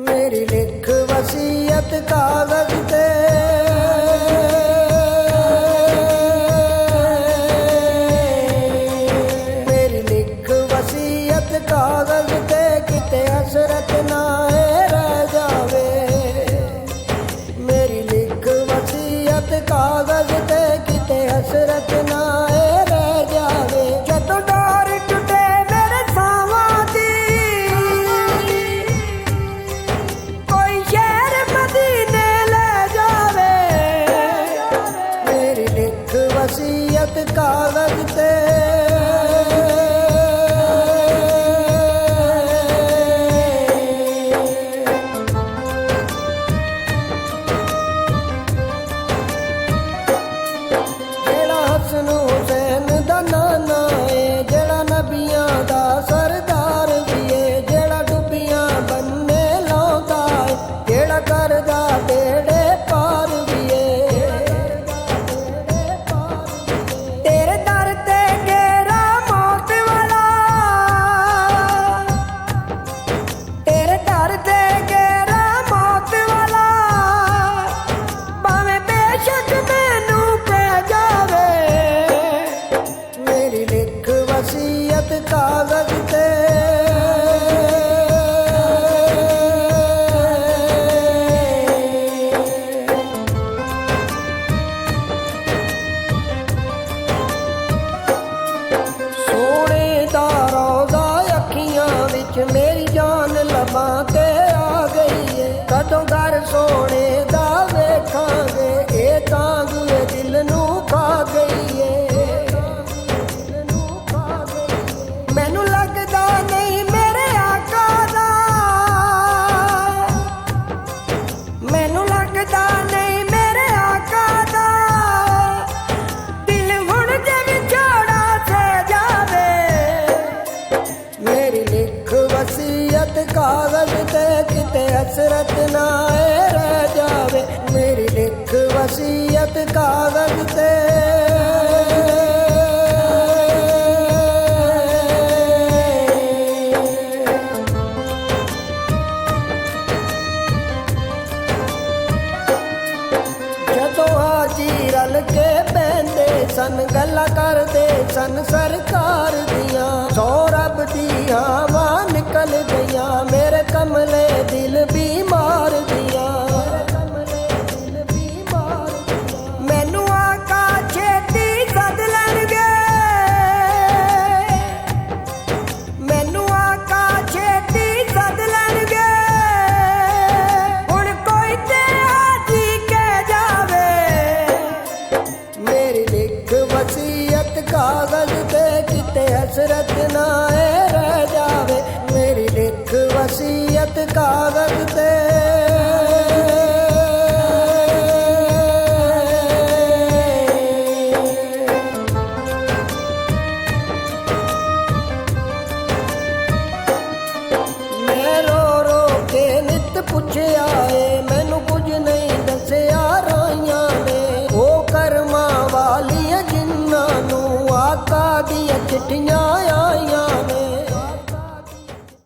मेरी लिख वसीयत कागज ते, मेरी लिख वसीयत कागज ते, किते हसरत ना रह जावे। मेरी लिख वसीयत कागज ते, किते हसरत ना रह जावे। जदों डोर टुटे मेरे सावां दी, कोई शहर मदीने ले जावे। मेरी लिख वसीयत कागज ते, जेड़ा हसन हुसैन दा नाना है, जेड़ा नबियां दा सरदार भी है, जेड़ा डुबियां बन्ने लाउंदा है, जेड़ा करदा बेड़े पार भी है। तेरे दर ते घेरा मौत वाला, तेरे दर ते घेरा मौत वाला, भावें बेशक मैनू पै जावे। मेरी लिख वसीयत कागज ते, सोने दा रोज़ा अखियां विच, मेरी जान लबां ते आ गई है। कदों घर सोने दा वेखांगे, ए तांगुए दिल नू खा गई है। मैनू लगदा नहीं मेरे आका दा, मैनू लगदा नहीं मेरे आका दा, दिल हुण जे विछोड़ा से जावे। मेरी लिख वसीयत कागज ते, किते हसरत ना रह जावे। मेरी लिख वसीयत कागज ते, जदों हाजी रल के बहंदे सन, गल्लां करदे सन सरकार दियां, सौ रब दी हवा निकल गईयां, मेरे कमले दिल बीमार दियां। मैनू आका छेती सद लैणगे, मैनू आका छेती सद लैणगे, हुण कोई ते हाजी कह जावे। मेरी लिख वसीयत कागज ते, किते हसरत ना रह जावे। मेरी लिख वसीयत कागज ते,